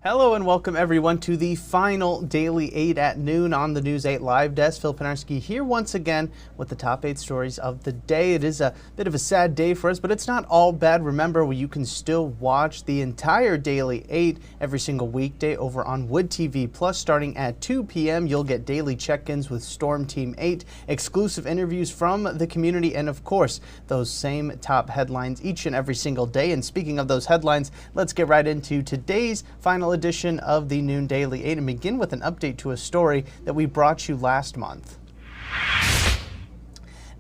Hello and welcome everyone to the final Daily 8 at noon on the News 8 Live Desk. Phil Penarski here once again with the top 8 stories of the day. It is a bit of a sad day for us, but it's not all bad. Remember, you can still watch the entire Daily 8 every single weekday over on Wood TV Plus starting at 2 p.m. You'll get daily check-ins with Storm Team 8, exclusive interviews from the community, and of course, those same top headlines each and every single day. And speaking of those headlines, let's get right into today's final edition of the Noon Daily 8 and begin with an update to a story that we brought you last month.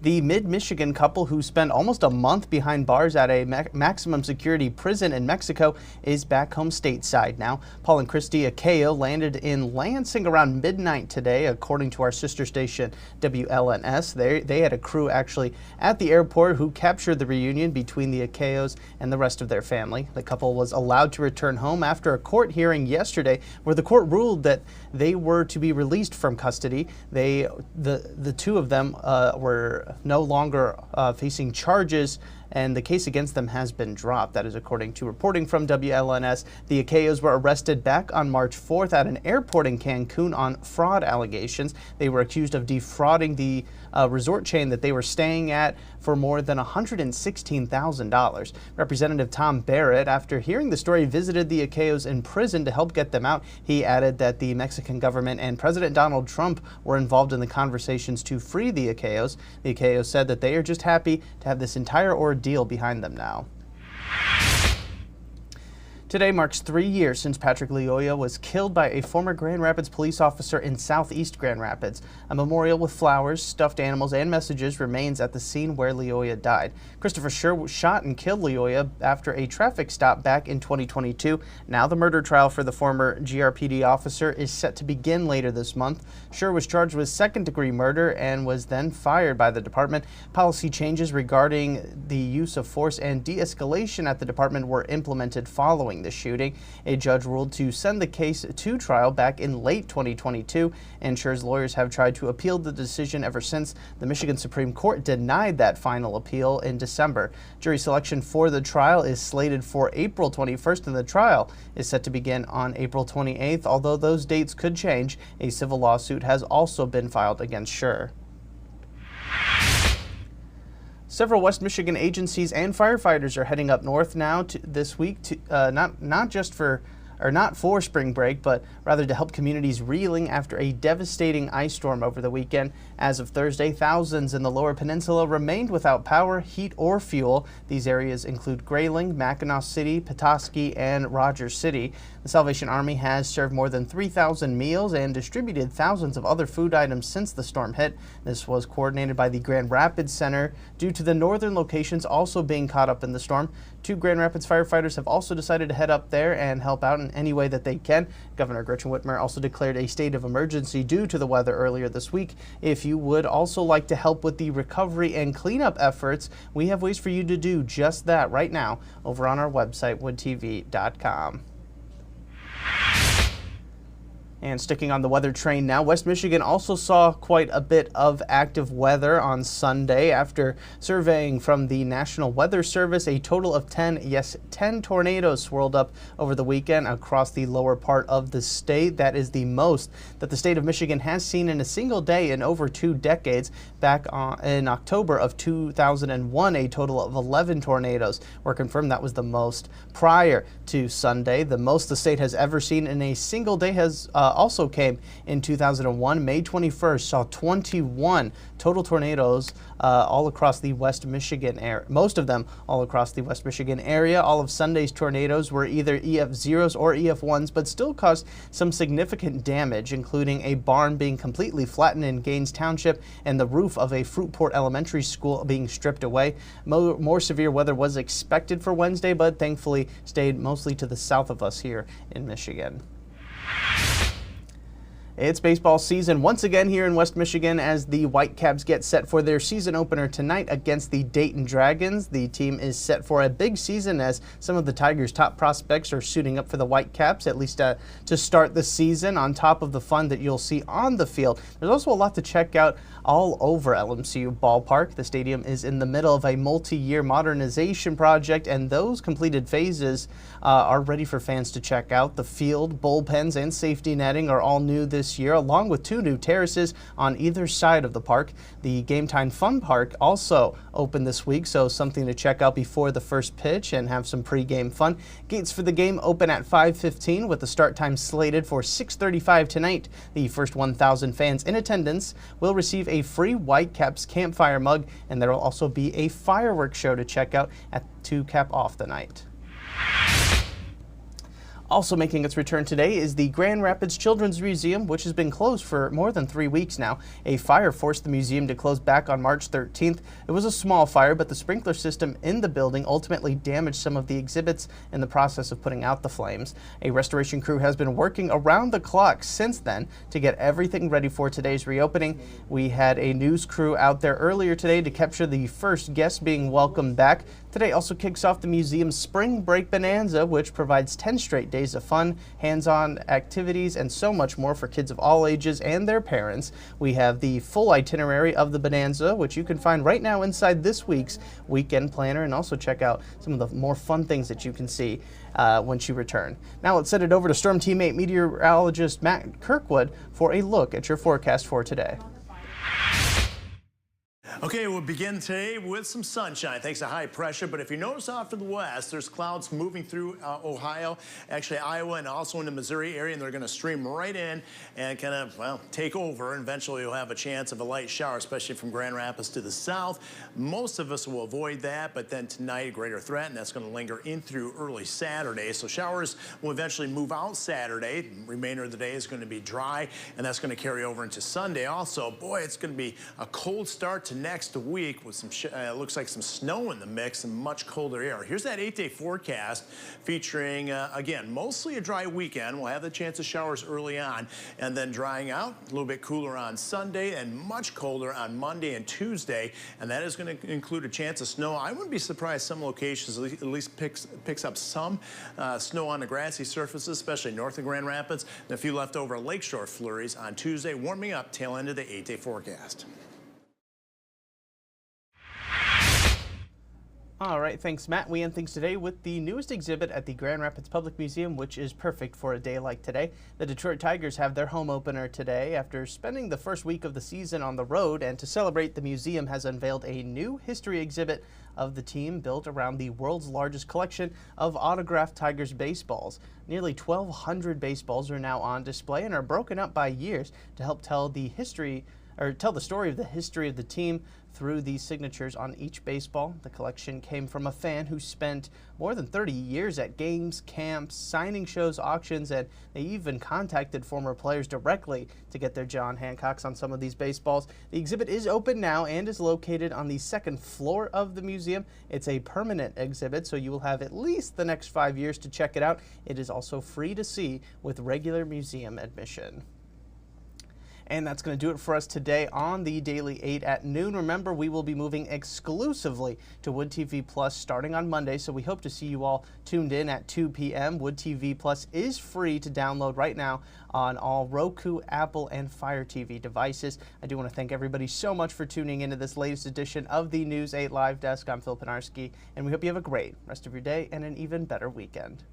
The Mid-Michigan couple who spent almost a month behind bars at a maximum security prison in Mexico is back home stateside now. Paul and Christy Acayo landed in Lansing around midnight today, according to our sister station WLNS. They had a crew actually at the airport who captured the reunion between the Acayos and the rest of their family. The couple was allowed to return home after a court hearing yesterday where the court ruled that they were to be released from custody. The two of them were no longer facing charges, and the case against them has been dropped. That is according to reporting from WLNS. The Acayos were arrested back on March 4th at an airport in Cancun on fraud allegations. They were accused of defrauding the resort chain that they were staying at for more than $116,000. Representative Tom Barrett, after hearing the story, visited the Acayos in prison to help get them out. He added that the Mexican government and President Donald Trump were involved in the conversations to free the Acayos. The Acayos said that they are just happy to have this entire ordeal behind them now. Today marks 3 years since Patrick Lyoya was killed by a former Grand Rapids police officer in southeast Grand Rapids. A memorial with flowers, stuffed animals, and messages remains at the scene where Lyoya died. Christopher Scher shot and killed Lyoya after a traffic stop back in 2022. Now the murder trial for the former GRPD officer is set to begin later this month. Scher was charged with second-degree murder and was then fired by the department. Policy changes regarding the use of force and de-escalation at the department were implemented following the shooting. A judge ruled to send the case to trial back in late 2022, and Scher's lawyers have tried to appeal the decision ever since. The Michigan Supreme Court denied that final appeal in December. Jury selection for the trial is slated for April 21st, and the trial is set to begin on April 28th, although those dates could change. A civil lawsuit has also been filed against Scher. Several West Michigan agencies and firefighters are heading up north now this week, not for spring break, but rather to help communities reeling after a devastating ice storm over the weekend. As of Thursday, thousands in the Lower Peninsula remained without power, heat, or fuel. These areas include Grayling, Mackinac City, Petoskey, and Rogers City. The Salvation Army has served more than 3,000 meals and distributed thousands of other food items since the storm hit. This was coordinated by the Grand Rapids Center due to the northern locations also being caught up in the storm. 2 Grand Rapids firefighters have also decided to head up there and help out in any way that they can. Governor Gretchen Whitmer also declared a state of emergency due to the weather earlier this week. If you would also like to help with the recovery and cleanup efforts, we have ways for you to do just that right now over on our website, woodtv.com. And sticking on the weather train now, West Michigan also saw quite a bit of active weather on Sunday after surveying from the National Weather Service. A total of 10 tornadoes swirled up over the weekend across the lower part of the state. That is the most that the state of Michigan has seen in a single day in over 2 decades. Back in October of 2001, a total of 11 tornadoes were confirmed. That was the most prior to Sunday. The most the state has ever seen in a single day has also came in 2001. May 21st saw 21 total tornadoes all across the West Michigan area, most of them all across the West Michigan area. All of Sunday's tornadoes were either EF0s or EF1s, but still caused some significant damage, including a barn being completely flattened in Gaines Township and the roof of a Fruitport Elementary School being stripped away. More severe weather was expected for Wednesday, but thankfully stayed mostly to the south of us here in Michigan. It's baseball season once again here in West Michigan as the Whitecaps get set for their season opener tonight against the Dayton Dragons. The team is set for a big season as some of the Tigers' top prospects are suiting up for the Whitecaps, at least to start the season. On top of the fun that you'll see on the field, there's also a lot to check out all over LMCU Ballpark. The stadium is in the middle of a multi-year modernization project, and those completed phases are ready for fans to check out. The field, bullpens, and safety netting are all new this year, along with 2 new terraces on either side of the park. The Game Time Fun Park also opened this week, so something to check out before the first pitch and have some pre-game fun. Gates for the game open at 5:15 with the start time slated for 6:35 tonight. The first 1,000 fans in attendance will receive a free Whitecaps campfire mug, and there will also be a fireworks show to check out to cap off the night. Also making its return today is the Grand Rapids Children's Museum, which has been closed for more than 3 weeks now. A fire forced the museum to close back on March 13th. It was a small fire, but the sprinkler system in the building ultimately damaged some of the exhibits in the process of putting out the flames. A restoration crew has been working around the clock since then to get everything ready for today's reopening. We had a news crew out there earlier today to capture the first guests being welcomed back. Today also kicks off the museum's Spring Break Bonanza, which provides 10 straight days of fun, hands-on activities, and so much more for kids of all ages and their parents. We have the full itinerary of the Bonanza, which you can find right now inside this week's weekend planner, and also check out some of the more fun things that you can see once you return. Now let's send it over to Storm Teammate meteorologist Matt Kirkwood for a look at your forecast for today. Okay, we'll begin today with some sunshine thanks to high pressure, but if you notice off to the west, there's clouds moving through Ohio, actually Iowa, and also in the Missouri area, and they're going to stream right in and kind of, well, take over, and eventually you'll have a chance of a light shower, especially from Grand Rapids to the south. Most of us will avoid that, but then tonight, a greater threat, and that's going to linger in through early Saturday. So showers will eventually move out Saturday. The remainder of the day is going to be dry, and that's going to carry over into Sunday also. Boy, it's going to be a cold start to next week with some looks like some snow in the mix and much colder air. Here's that 8-day forecast featuring again mostly a dry weekend. We'll have the chance of showers early on and then drying out, a little bit cooler on Sunday and much colder on Monday and Tuesday, and that is going to include a chance of snow. I wouldn't be surprised some locations at least picks up some snow on the grassy surfaces, especially north of Grand Rapids, and a few leftover lakeshore flurries on Tuesday, warming up tail end of the 8-day forecast. All right, thanks, Matt. We end things today with the newest exhibit at the Grand Rapids Public Museum, which is perfect for a day like today. The Detroit Tigers have their home opener today after spending the first week of the season on the road, and to celebrate, the museum has unveiled a new history exhibit of the team built around the world's largest collection of autographed Tigers baseballs. Nearly 1,200 baseballs are now on display and are broken up by years to help tell the story of the history of the team through these signatures on each baseball. The collection came from a fan who spent more than 30 years at games, camps, signing shows, auctions, and they even contacted former players directly to get their John Hancocks on some of these baseballs. The exhibit is open now and is located on the 2nd floor of the museum. It's a permanent exhibit, so you will have at least the next 5 years to check it out. It is also free to see with regular museum admission. And that's going to do it for us today on the Daily 8 at noon. Remember, we will be moving exclusively to Wood TV Plus starting on Monday, so we hope to see you all tuned in at 2 p.m. Wood TV Plus is free to download right now on all Roku, Apple, and Fire TV devices. I do want to thank everybody so much for tuning into this latest edition of the News 8 Live Desk. I'm Phil Pinarski, and we hope you have a great rest of your day and an even better weekend.